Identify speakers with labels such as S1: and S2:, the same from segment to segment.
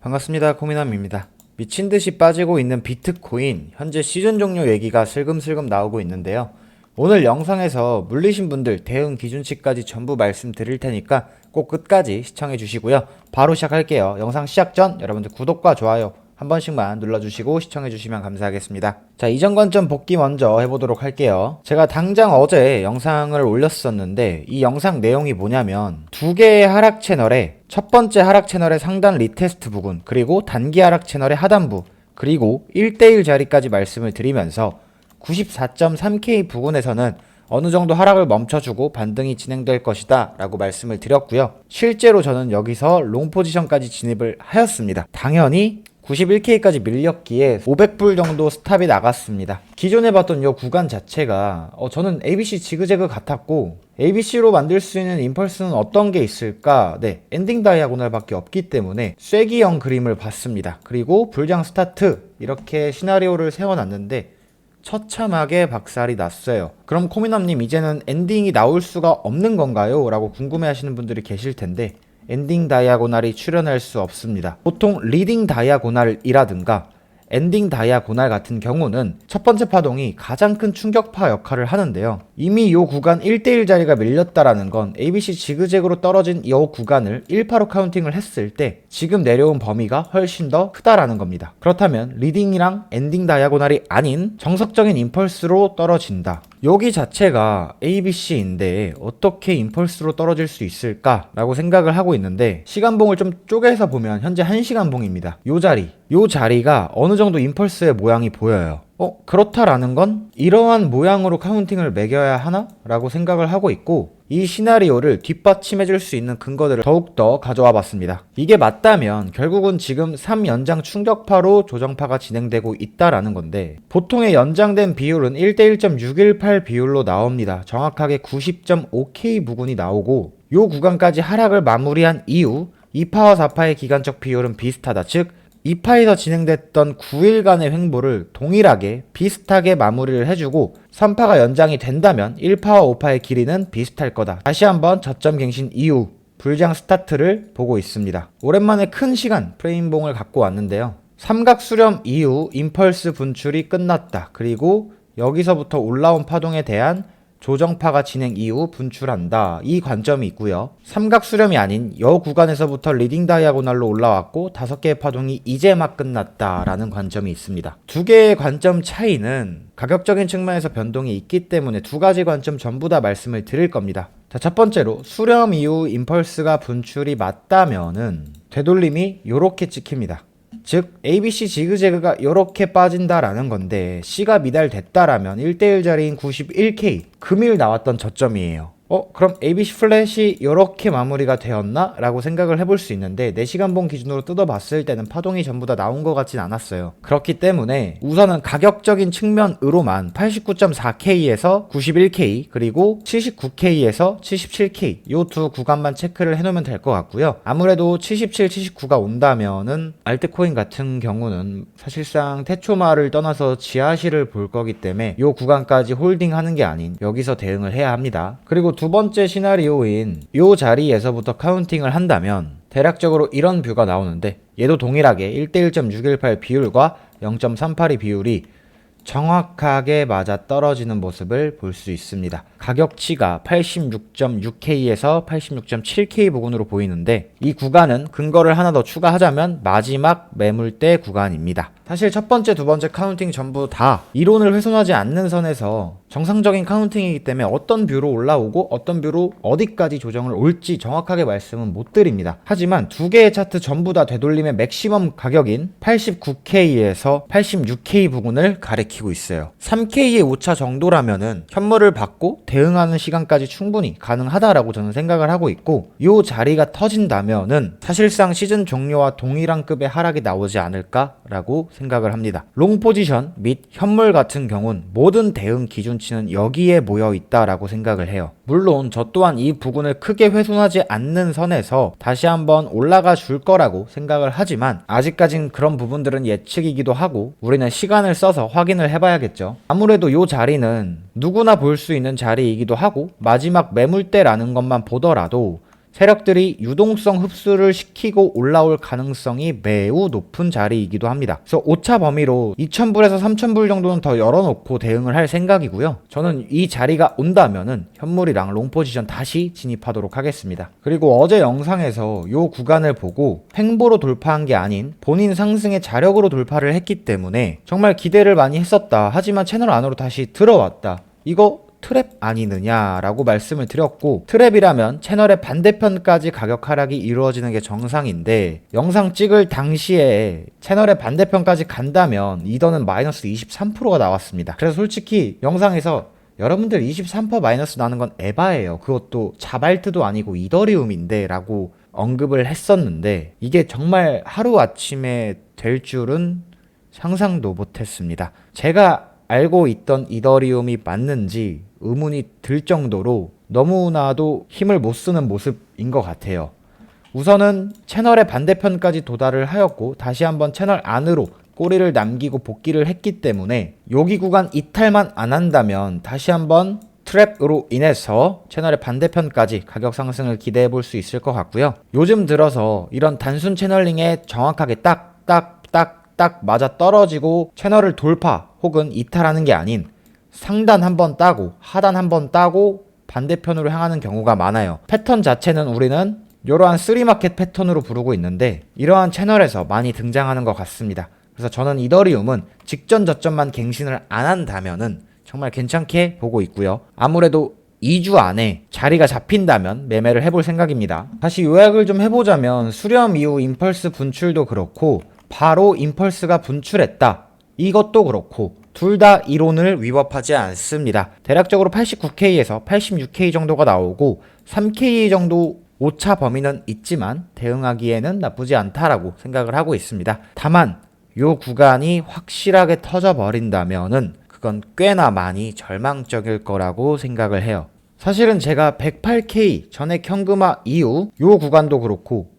S1: 반갑습니다. 코미남입니다. 미친듯이 빠지고 있는 비트코인, 현재 시즌 종료 얘기가 슬금슬금 나오고 있는데요. 오늘 영상에서 물리신 분들 대응 기준치까지 전부 말씀드릴 테니까 꼭 끝까지 시청해 주시고요. 바로 시작할게요. 영상 시작 전 여러분들 구독과 좋아요 한 번씩만 눌러주시고 시청해주시면 감사하겠습니다. 자, 이전 관점 복귀 먼저 해보도록 할게요. 제가 당장 어제 영상을 올렸었는데 이 영상 내용이 뭐냐면 두 개의 하락 채널에 첫 번째 하락 채널의 상단 리테스트 부분, 그리고 단기 하락 채널의 하단부, 그리고 1대1 자리까지 말씀을 드리면서 94.3K 부근에서는 어느 정도 하락을 멈춰주고 반등이 진행될 것이다 라고 말씀을 드렸고요. 실제로 저는 여기서 롱 포지션까지 진입을 하였습니다. 당연히 91K까지 밀렸기에 500불 정도 스탑이 나갔습니다. 기존에 봤던 이 구간 자체가 저는 ABC 지그재그 같았고, ABC로 만들 수 있는 임펄스는 어떤 게 있을까? 네, 엔딩 다이아고날 밖에 없기 때문에 쐐기형 그림을 봤습니다. 그리고 불장 스타트 이렇게 시나리오를 세워놨는데 처참하게 박살이 났어요. 그럼 코미남님, 이제는 엔딩이 나올 수가 없는 건가요? 라고 궁금해 하시는 분들이 계실 텐데, 엔딩 다이아고날이 출현할 수 없습니다. 보통 리딩 다이아고날이라든가 엔딩 다이아고날 같은 경우는 첫 번째 파동이 가장 큰 충격파 역할을 하는데요. 이미 이 구간 1대1 자리가 밀렸다라는 건 ABC 지그재그로 떨어진 이 구간을 1파로 카운팅을 했을 때 지금 내려온 범위가 훨씬 더 크다라는 겁니다. 그렇다면 리딩이랑 엔딩 다이아고날이 아닌 정석적인 임펄스로 떨어진다. 여기 자체가 ABC인데 어떻게 임펄스로 떨어질 수 있을까? 라고 생각을 하고 있는데, 시간봉을 좀 쪼개서 보면 현재 1시간봉입니다. 요 자리가 어느 정도 임펄스의 모양이 보여요. 그렇다라는 건 이러한 모양으로 카운팅을 매겨야 하나? 라고 생각을 하고 있고, 이 시나리오를 뒷받침해줄 수 있는 근거들을 더욱더 가져와 봤습니다. 이게 맞다면 결국은 지금 3연장 충격파로 조정파가 진행되고 있다라는 건데, 보통의 연장된 비율은 1대1.618 비율로 나옵니다. 정확하게 90.5K 부근이 나오고, 요 구간까지 하락을 마무리한 이후 2파와 4파의 기간적 비율은 비슷하다. 즉 2파에서 진행됐던 9일간의 횡보를 동일하게 비슷하게 마무리를 해주고 3파가 연장이 된다면 1파와 5파의 길이는 비슷할 거다. 다시 한번 저점 갱신 이후 불장 스타트를 보고 있습니다. 오랜만에 큰 시간 프레임봉을 갖고 왔는데요. 삼각 수렴 이후 임펄스 분출이 끝났다. 그리고 여기서부터 올라온 파동에 대한 조정파가 진행 이후 분출한다. 이 관점이 있고요. 삼각 수렴이 아닌 여 구간에서부터 리딩 다이아고날로 올라왔고 5개의 파동이 이제 막 끝났다라는 관점이 있습니다. 두 개의 관점 차이는 가격적인 측면에서 변동이 있기 때문에 두 가지 관점 전부 다 말씀을 드릴 겁니다. 자, 첫 번째로 수렴 이후 임펄스가 분출이 맞다면은 되돌림이 요렇게 찍힙니다. 즉 ABC 지그재그가 이렇게 빠진다라는 건데, C가 미달됐다라면 1대1 자리인 91K 금일 나왔던 저점이에요. 그럼 ABC 플랫이 이렇게 마무리가 되었나? 라고 생각을 해볼 수 있는데, 4시간봉 기준으로 뜯어봤을 때는 파동이 전부 다 나온 것 같진 않았어요. 그렇기 때문에 우선은 가격적인 측면으로만 89.4K에서 91K 그리고 79K에서 77K 요 두 구간만 체크를 해놓으면 될 것 같고요. 아무래도 77, 79가 온다면은 알트코인 같은 경우는 사실상 태초마를 떠나서 지하실을 볼 거기 때문에 요 구간까지 홀딩하는 게 아닌 여기서 대응을 해야 합니다. 그리고 두 번째 시나리오인 요 자리에서부터 카운팅을 한다면 대략적으로 이런 뷰가 나오는데, 얘도 동일하게 1대1.618 비율과 0.38의 비율이 정확하게 맞아 떨어지는 모습을 볼 수 있습니다. 가격치가 86.6K에서 86.7K 부근으로 보이는데, 이 구간은 근거를 하나 더 추가하자면 마지막 매물대 구간입니다. 사실 첫 번째, 두 번째 카운팅 전부 다 이론을 훼손하지 않는 선에서 정상적인 카운팅이기 때문에 어떤 뷰로 올라오고 어떤 뷰로 어디까지 조정을 올지 정확하게 말씀은 못 드립니다. 하지만 두 개의 차트 전부 다 되돌림의 맥시멈 가격인 89K에서 86K 부근을 가리키고 있어요. 3K의 오차 정도라면은 현물을 받고 대응하는 시간까지 충분히 가능하다라고 저는 생각을 하고 있고, 이 자리가 터진다면은 사실상 시즌 종료와 동일한 급의 하락이 나오지 않을까라고 생각을 합니다. 롱 포지션 및 현물 같은 경우는 모든 대응 기준치는 여기에 모여 있다라고 생각을 해요. 물론 저 또한 이 부분을 크게 훼손하지 않는 선에서 다시 한번 올라가 줄 거라고 생각을 하지만, 아직까진 그런 부분들은 예측이기도 하고 우리는 시간을 써서 확인을 해봐야겠죠. 아무래도 이 자리는 누구나 볼 수 있는 자리이기도 하고 마지막 매물대라는 것만 보더라도 세력들이 유동성 흡수를 시키고 올라올 가능성이 매우 높은 자리이기도 합니다. 그래서 오차 범위로 2,000불에서 3,000불 정도는 더 열어놓고 대응을 할 생각이고요. 저는 이 자리가 온다면은 현물이랑 롱 포지션 다시 진입하도록 하겠습니다. 그리고 어제 영상에서 이 구간을 보고 횡보로 돌파한 게 아닌 본인 상승의 자력으로 돌파를 했기 때문에 정말 기대를 많이 했었다. 하지만 채널 안으로 다시 들어왔다. 이거 트랩 아니느냐라고 말씀을 드렸고, 트랩이라면 채널의 반대편까지 가격 하락이 이루어지는 게 정상인데 영상 찍을 당시에 채널의 반대편까지 간다면 이더는 마이너스 23%가 나왔습니다. 그래서 솔직히 영상에서 여러분들 23% 마이너스 나는 건 에바예요. 그것도 자발트도 아니고 이더리움인데 라고 언급을 했었는데 이게 정말 하루아침에 될 줄은 상상도 못했습니다. 제가 알고 있던 이더리움이 맞는지 의문이 들 정도로 너무나도 힘을 못 쓰는 모습인 것 같아요. 우선은 채널의 반대편까지 도달을 하였고 다시 한번 채널 안으로 꼬리를 남기고 복귀를 했기 때문에 여기 구간 이탈만 안 한다면 다시 한번 트랩으로 인해서 채널의 반대편까지 가격 상승을 기대해 볼 수 있을 것 같고요. 요즘 들어서 이런 단순 채널링에 정확하게 딱 맞아 떨어지고 채널을 돌파 혹은 이탈하는 게 아닌 상단 한번 따고 하단 한번 따고 반대편으로 향하는 경우가 많아요. 패턴 자체는 우리는 이러한 3마켓 패턴으로 부르고 있는데 이러한 채널에서 많이 등장하는 것 같습니다. 그래서 저는 이더리움은 직전 저점만 갱신을 안 한다면은 정말 괜찮게 보고 있고요. 아무래도 2주 안에 자리가 잡힌다면 매매를 해볼 생각입니다. 다시 요약을 좀 해보자면 수렴 이후 임펄스 분출도 그렇고 바로 임펄스가 분출했다. 이것도 그렇고 둘 다 이론을 위법하지 않습니다. 대략적으로 89K에서 86K 정도가 나오고 3K 정도 오차 범위는 있지만 대응하기에는 나쁘지 않다라고 생각을 하고 있습니다. 다만 요 구간이 확실하게 터져버린다면은 그건 꽤나 많이 절망적일 거라고 생각을 해요. 사실은 제가 108K 전액 현금화 이후 요 구간도 그렇고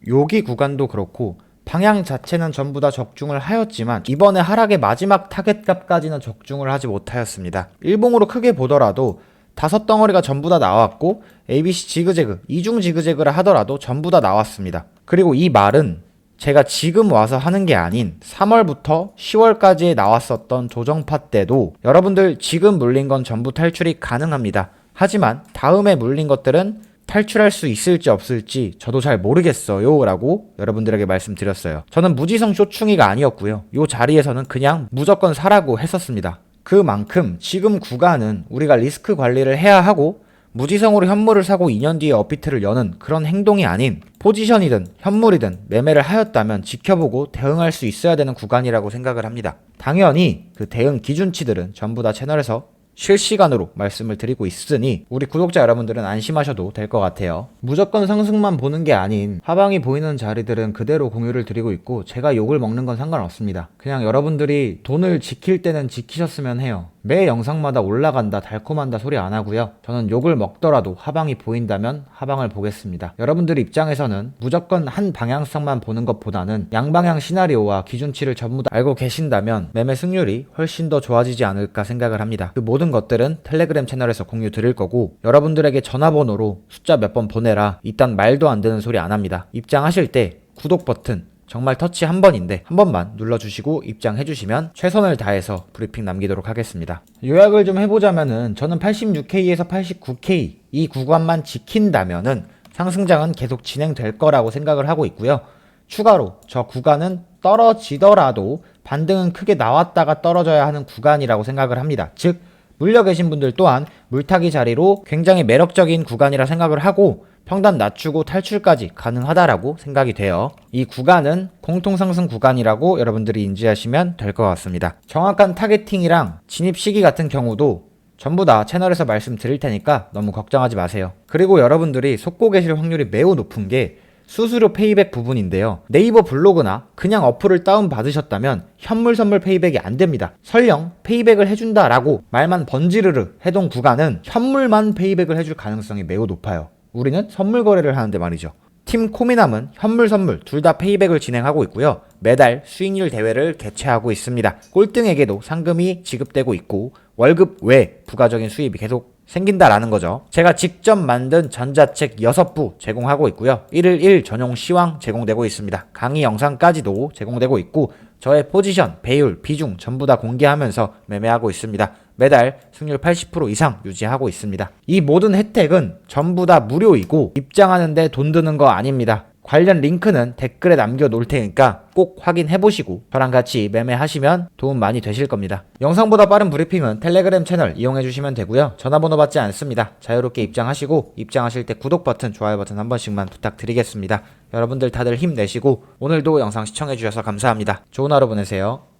S1: 여기 구간도 그렇고 방향 자체는 전부 다 적중을 하였지만 이번에 하락의 마지막 타겟값까지는 적중을 하지 못하였습니다. 일봉으로 크게 보더라도 5덩어리가 전부 다 나왔고 ABC 지그재그, 이중 지그재그를 하더라도 전부 다 나왔습니다. 그리고 이 말은 제가 지금 와서 하는 게 아닌 3월부터 10월까지에 나왔었던 조정파 때도 여러분들 지금 물린 건 전부 탈출이 가능합니다. 하지만 다음에 물린 것들은 탈출할 수 있을지 없을지 저도 잘 모르겠어요 라고 여러분들에게 말씀드렸어요. 저는 무지성 쇼충이가 아니었고요. 이 자리에서는 그냥 무조건 사라고 했었습니다. 그만큼 지금 구간은 우리가 리스크 관리를 해야 하고 무지성으로 현물을 사고 2년 뒤에 업비트를 여는 그런 행동이 아닌 포지션이든 현물이든 매매를 하였다면 지켜보고 대응할 수 있어야 되는 구간이라고 생각을 합니다. 당연히 그 대응 기준치들은 전부 다 채널에서 실시간으로 말씀을 드리고 있으니 우리 구독자 여러분들은 안심하셔도 될 것 같아요. 무조건 상승만 보는 게 아닌 하방이 보이는 자리들은 그대로 공유를 드리고 있고 제가 욕을 먹는 건 상관없습니다. 그냥 여러분들이 돈을 지킬 때는 지키셨으면 해요. 매 영상마다 올라간다 달콤한다 소리 안 하고요. 저는 욕을 먹더라도 하방이 보인다면 하방을 보겠습니다. 여러분들 입장에서는 무조건 한 방향성만 보는 것보다는 양방향 시나리오와 기준치를 전부 다 알고 계신다면 매매 승률이 훨씬 더 좋아지지 않을까 생각을 합니다. 그 모든 것들은 텔레그램 채널에서 공유 드릴 거고 여러분들에게 전화번호로 숫자 몇 번 보내라 이딴 말도 안 되는 소리 안 합니다. 입장하실 때 구독 버튼 정말 터치 한 번인데 한 번만 눌러주시고 입장해주시면 최선을 다해서 브리핑 남기도록 하겠습니다. 요약을 좀 해보자면은 저는 86K에서 89K 이 구간만 지킨다면은 상승장은 계속 진행될 거라고 생각을 하고 있고요. 추가로 저 구간은 떨어지더라도 반등은 크게 나왔다가 떨어져야 하는 구간이라고 생각을 합니다. 즉 물려 계신 분들 또한 물타기 자리로 굉장히 매력적인 구간이라 생각을 하고 평단 낮추고 탈출까지 가능하다라고 생각이 돼요. 이 구간은 공통상승 구간이라고 여러분들이 인지하시면 될 것 같습니다. 정확한 타겟팅이랑 진입 시기 같은 경우도 전부 다 채널에서 말씀드릴 테니까 너무 걱정하지 마세요. 그리고 여러분들이 속고 계실 확률이 매우 높은 게 수수료 페이백 부분인데요. 네이버 블로그나 그냥 어플을 다운받으셨다면 현물 선물 페이백이 안 됩니다. 설령 페이백을 해준다라고 말만 번지르르 해동 구간은 현물만 페이백을 해줄 가능성이 매우 높아요. 우리는 선물 거래를 하는데 말이죠. 팀 코미남은 현물 선물 둘 다 페이백을 진행하고 있고요. 매달 수익률 대회를 개최하고 있습니다. 꼴등에게도 상금이 지급되고 있고 월급 외 부가적인 수입이 계속 생긴다라는 거죠. 제가 직접 만든 전자책 6부 제공하고 있고요. 1일 1 전용 시황 제공되고 있습니다. 강의 영상까지도 제공되고 있고 저의 포지션, 배율, 비중 전부 다 공개하면서 매매하고 있습니다. 매달 승률 80% 이상 유지하고 있습니다. 이 모든 혜택은 전부 다 무료이고 입장하는데 돈 드는 거 아닙니다. 관련 링크는 댓글에 남겨 놓을 테니까 꼭 확인해 보시고 저랑 같이 매매하시면 도움 많이 되실 겁니다. 영상보다 빠른 브리핑은 텔레그램 채널 이용해 주시면 되고요. 전화번호 받지 않습니다. 자유롭게 입장하시고 입장하실 때 구독 버튼, 좋아요 버튼 한 번씩만 부탁드리겠습니다. 여러분들 다들 힘내시고 오늘도 영상 시청해 주셔서 감사합니다. 좋은 하루 보내세요.